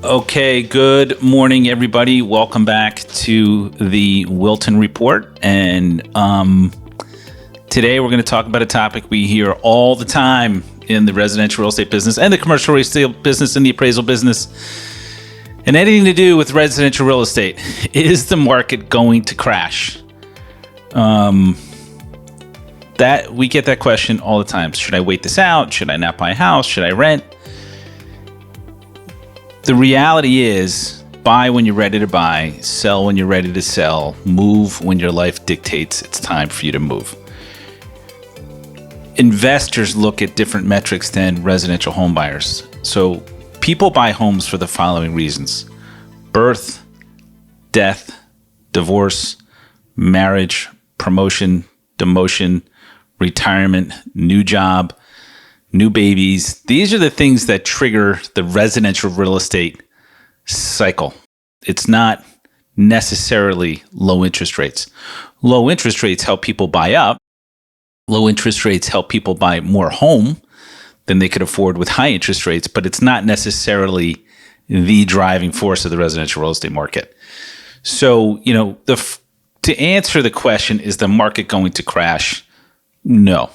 Okay, good morning, everybody. Welcome back to the Wilton Report. And today we're going to talk about a topic we hear all the time in the residential real estate business and the commercial real estate business and the appraisal business and anything to do with residential real estate. Is the market going to crash? That we get that question all the time. Should I wait this out? Should I not buy a house? Should I rent? The reality is, buy when you're ready to buy, sell when you're ready to sell, move when your life dictates it's time for you to move. Investors look at different metrics than residential home buyers. So people buy homes for the following reasons: birth, death, divorce, marriage, promotion, demotion, retirement, new job, new babies. These are the things that trigger the residential real estate cycle. It's not necessarily low interest rates. Low interest rates help people buy up. Low interest rates help people buy more home than they could afford with high interest rates, but it's not necessarily the driving force of the residential real estate market. So, to answer the question, is the market going to crash? No.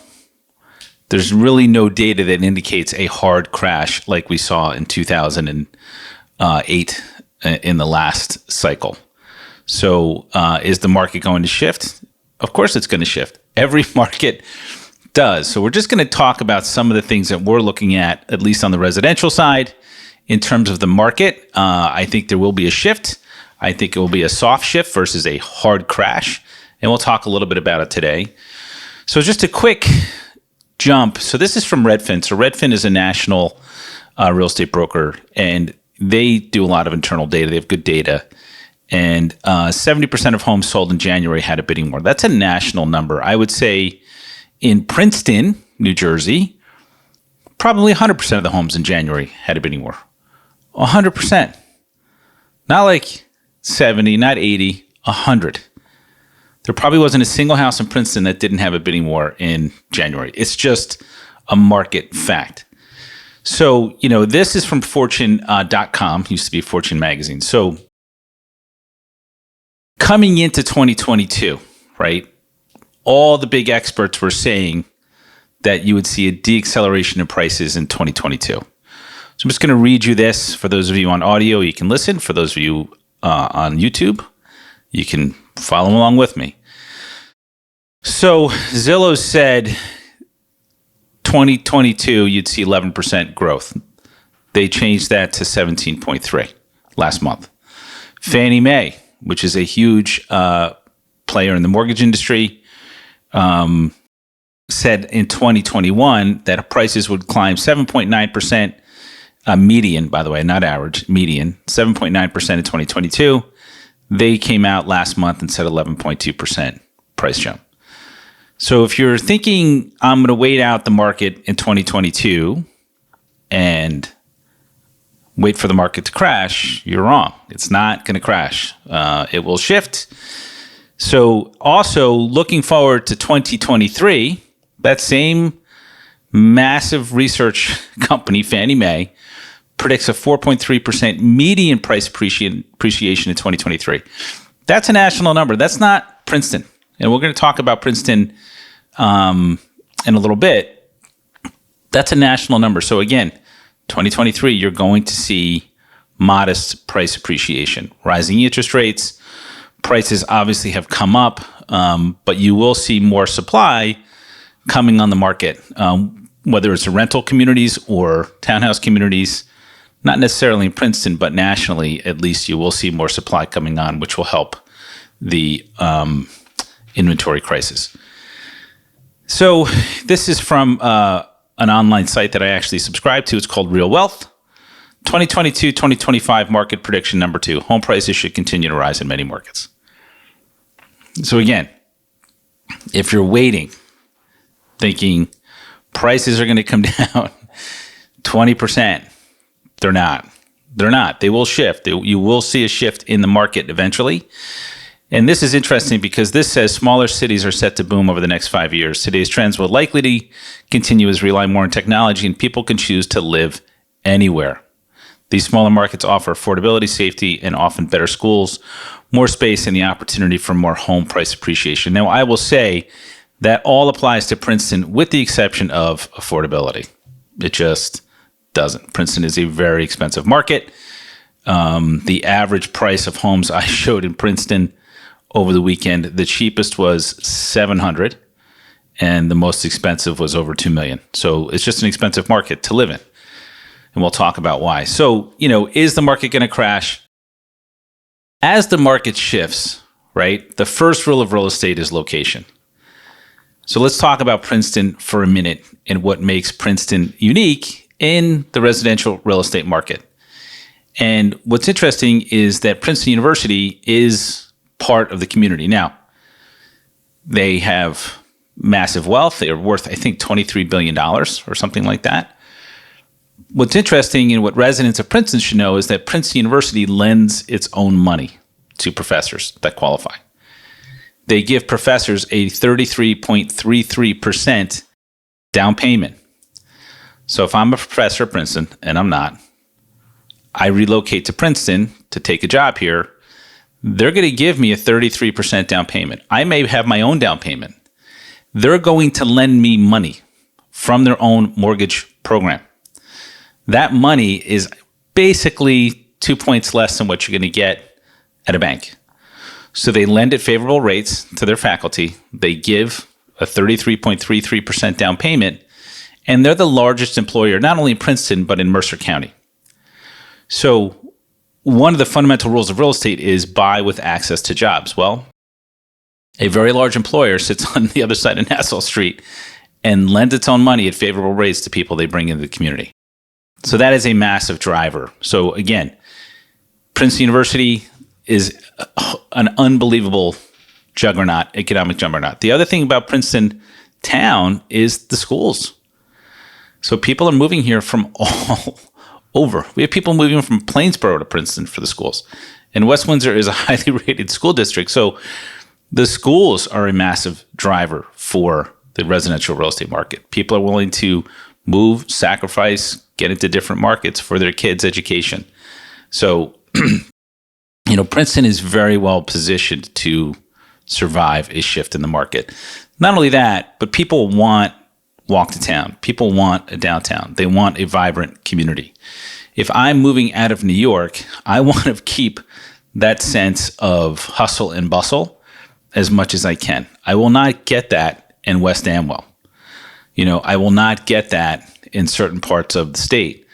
There's really no data that indicates a hard crash like we saw in 2008 in the last cycle. So is the market going to shift? Of course it's going to shift. Every market does. So we're just going to talk about some of the things that we're looking at least on the residential side, in terms of the market. I think there will be a shift. I think it will be a soft shift versus a hard crash. And we'll talk a little bit about it today. So just a quick jump. So this is from Redfin. So Redfin is a national real estate broker, and they do a lot of internal data. They have good data. And 70% of homes sold in January had a bidding war. That's a national number. I would say in Princeton, New Jersey, probably 100% of the homes in January had a bidding war. 100%. Not like 70, not 80, 100. There probably wasn't a single house in Princeton that didn't have a bidding war in January. It's just a market fact. So, this is from Fortune.com, used to be Fortune magazine. So coming into 2022, right, all the big experts were saying that you would see a deacceleration in prices in 2022. So I'm just going to read you this. For those of you on audio, you can listen. For those of you on YouTube, you can follow along with me. So Zillow said 2022, you'd see 11% growth. They changed that to 17.3 last month. Fannie Mae, which is a huge player in the mortgage industry, said in 2021 that prices would climb 7.9%, median, by the way, not average, median, 7.9% in 2022. They came out last month and said 11.2% price jump. So if you're thinking I'm going to wait out the market in 2022 and wait for the market to crash, you're wrong. It's not going to crash. It will shift. So also looking forward to 2023, that same massive research company, Fannie Mae, predicts a 4.3% median price appreciation in 2023. That's a national number. That's not Princeton. And we're going to talk about Princeton in a little bit. That's a national number. So again, 2023, you're going to see modest price appreciation. Rising interest rates, prices obviously have come up, but you will see more supply coming on the market, whether it's the rental communities or townhouse communities. Not necessarily in Princeton, but nationally, at least you will see more supply coming on, which will help the inventory crisis. So this is from an online site that I actually subscribe to. It's called Real Wealth. 2022-2025 market prediction number 2. Home prices should continue to rise in many markets. So again, if you're waiting, thinking prices are going to come down 20%, they're not. They will shift. You will see a shift in the market eventually. And this is interesting because this says smaller cities are set to boom over the next 5 years. Today's trends will likely to continue as we rely more on technology and people can choose to live anywhere. These smaller markets offer affordability, safety, and often better schools, more space, and the opportunity for more home price appreciation. Now, I will say that all applies to Princeton with the exception of affordability. It just doesn't. Princeton is a very expensive market. The average price of homes I showed in Princeton over the weekend, the cheapest was $700,000 and the most expensive was over $2 million. So it's just an expensive market to live in. And we'll talk about why. So, is the market going to crash? As the market shifts, right, the first rule of real estate is location. So let's talk about Princeton for a minute and what makes Princeton unique in the residential real estate market. And what's interesting is that Princeton University is part of the community. Now, they have massive wealth. They are worth, I think, $23 billion or something like that. What's interesting and what residents of Princeton should know is that Princeton University lends its own money to professors that qualify. They give professors a 33.33% down payment. So if I'm a professor at Princeton, and I'm not, I relocate to Princeton to take a job here, they're going to give me a 33% down payment. I may have my own down payment. They're going to lend me money from their own mortgage program. That money is basically 2 points less than what you're going to get at a bank. So they lend at favorable rates to their faculty. They give a 33.33% down payment, and they're the largest employer, not only in Princeton, but in Mercer County. So one of the fundamental rules of real estate is buy with access to jobs. Well, a very large employer sits on the other side of Nassau Street and lends its own money at favorable rates to people they bring into the community. So that is a massive driver. So again, Princeton University is an unbelievable juggernaut, economic juggernaut. The other thing about Princeton town is the schools. So people are moving here from all over. We have people moving from Plainsboro to Princeton for the schools. And West Windsor is a highly rated school district. So the schools are a massive driver for the residential real estate market. People are willing to move, sacrifice, get into different markets for their kids' education. So, Princeton is very well positioned to survive a shift in the market. Not only that, but people want walk to town. People want a downtown. They want a vibrant community. If I'm moving out of New York, I want to keep that sense of hustle and bustle as much as I can. I will not get that in West Amwell. I will not get that in certain parts of the state.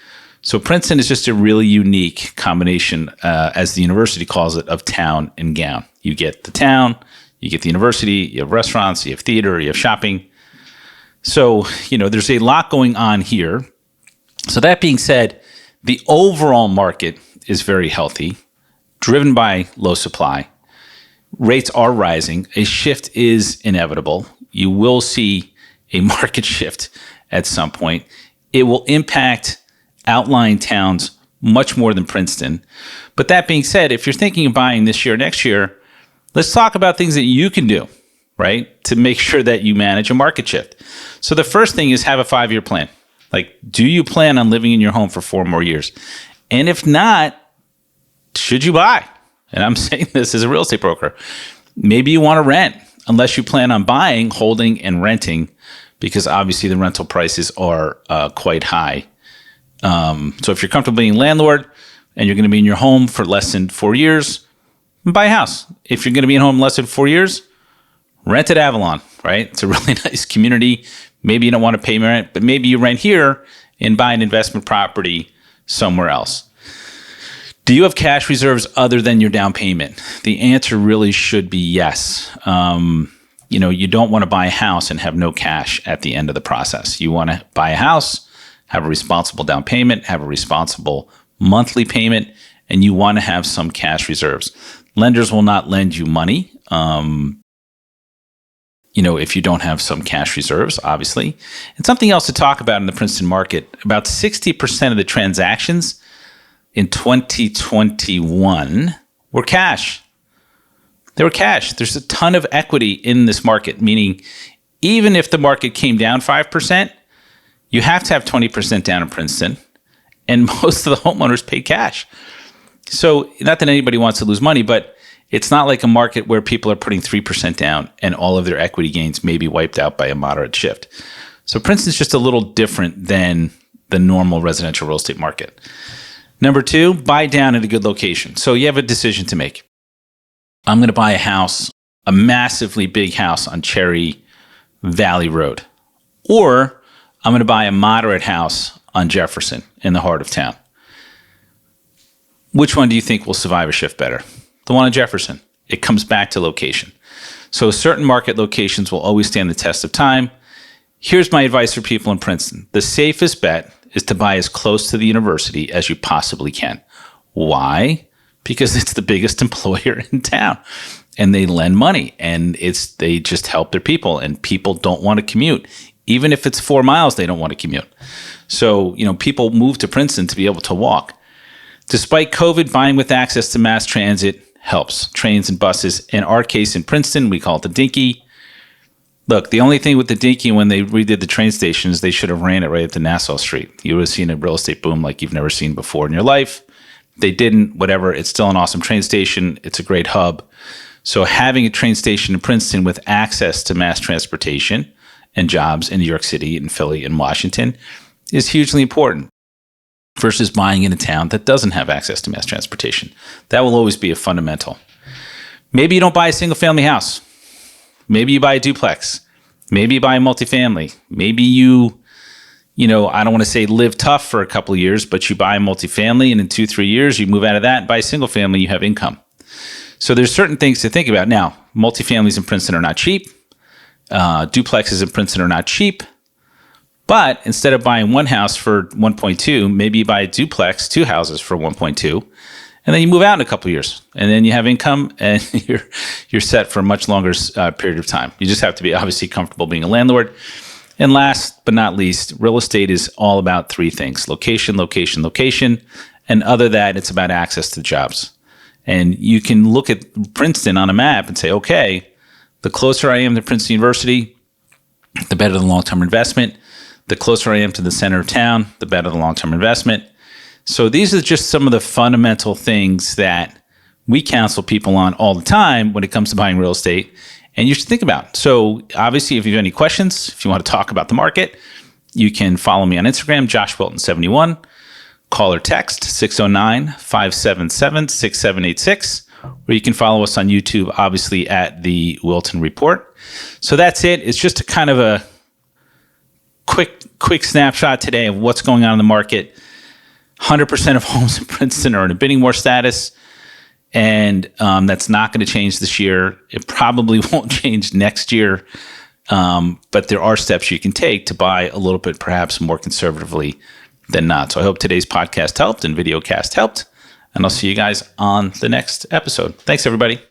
So Princeton is just a really unique combination, as the university calls it, of town and gown. You get the town, you get the university, you have restaurants, you have theater, you have shopping. So, there's a lot going on here. So that being said, the overall market is very healthy, driven by low supply. Rates are rising. A shift is inevitable. You will see a market shift at some point. It will impact outlying towns much more than Princeton. But that being said, if you're thinking of buying this year, next year, let's talk about things that you can do, right, to make sure that you manage a market shift. So the first thing is have a 5-year plan. Like, do you plan on living in your home for 4 more years? And if not, should you buy? And I'm saying this as a real estate broker. Maybe you want to rent, unless you plan on buying, holding, and renting, because obviously the rental prices are quite high. So if you're comfortable being a landlord and you're going to be in your home for less than 4 years, buy a house. If you're going to be in home less than 4 years, rent at Avalon, right? It's a really nice community. Maybe you don't want to pay rent, but maybe you rent here and buy an investment property somewhere else. Do you have cash reserves other than your down payment? The answer really should be yes. You don't want to buy a house and have no cash at the end of the process. You want to buy a house, have a responsible down payment, have a responsible monthly payment, and you want to have some cash reserves. Lenders will not lend you money, if you don't have some cash reserves, obviously. And something else to talk about in the Princeton market, about 60% of the transactions in 2021 were cash. They were cash. There's a ton of equity in this market, meaning even if the market came down 5%, you have to have 20% down in Princeton, and most of the homeowners paid cash. So not that anybody wants to lose money, but it's not like a market where people are putting 3% down and all of their equity gains may be wiped out by a moderate shift. So Princeton's just a little different than the normal residential real estate market. Number 2, buy down at a good location. So you have a decision to make. I'm going to buy a house, a massively big house on Cherry Valley Road. Or I'm going to buy a moderate house on Jefferson in the heart of town. Which one do you think will survive a shift better? The one on Jefferson. It comes back to location. So certain market locations will always stand the test of time. Here's my advice for people in Princeton. The safest bet is to buy as close to the university as you possibly can. Why? Because it's the biggest employer in town and they lend money and they just help their people, and people don't want to commute. Even if it's 4 miles, they don't want to commute. So, people move to Princeton to be able to walk. Despite COVID, buying with access to mass transit helps. Trains and buses. In our case in Princeton, we call it the Dinky. Look, the only thing with the Dinky when they redid the train stations, they should have ran it right at the Nassau Street. You would have seen a real estate boom like you've never seen before in your life. They didn't, whatever. It's still an awesome train station. It's a great hub. So having a train station in Princeton with access to mass transportation and jobs in New York City and Philly and Washington is hugely important versus buying in a town that doesn't have access to mass transportation. That will always be a fundamental. Maybe you don't buy a single family house. Maybe you buy a duplex. Maybe you buy a multifamily. Maybe you I don't want to say live tough for a couple of years, but you buy a multifamily and in 2-3 years, you move out of that and buy a single family, you have income. So there's certain things to think about. Now, multifamilies in Princeton are not cheap. Duplexes in Princeton are not cheap. But instead of buying one house for 1.2, maybe you buy a duplex, 2 houses for 1.2, and then you move out in a couple of years, and then you have income, and you're set for a much longer period of time. You just have to be obviously comfortable being a landlord. And last but not least, real estate is all about 3 things: location, location, location, and other than that, it's about access to jobs. And you can look at Princeton on a map and say, okay, the closer I am to Princeton University, the better the long-term investment. The closer I am to the center of town, the better the long-term investment. So these are just some of the fundamental things that we counsel people on all the time when it comes to buying real estate, and you should think about. So obviously, if you have any questions, if you want to talk about the market, you can follow me on Instagram, JoshWilton71. Call or text 609-577-6786. Or you can follow us on YouTube, obviously, at the Wilton Report. So that's it. It's just a kind of a quick snapshot today of what's going on in the market. 100% of homes in Princeton are in a bidding war status, and that's not going to change this year. It probably won't change next year, but there are steps you can take to buy a little bit perhaps more conservatively than not. So I hope today's podcast helped and videocast helped, and I'll see you guys on the next episode. Thanks, everybody.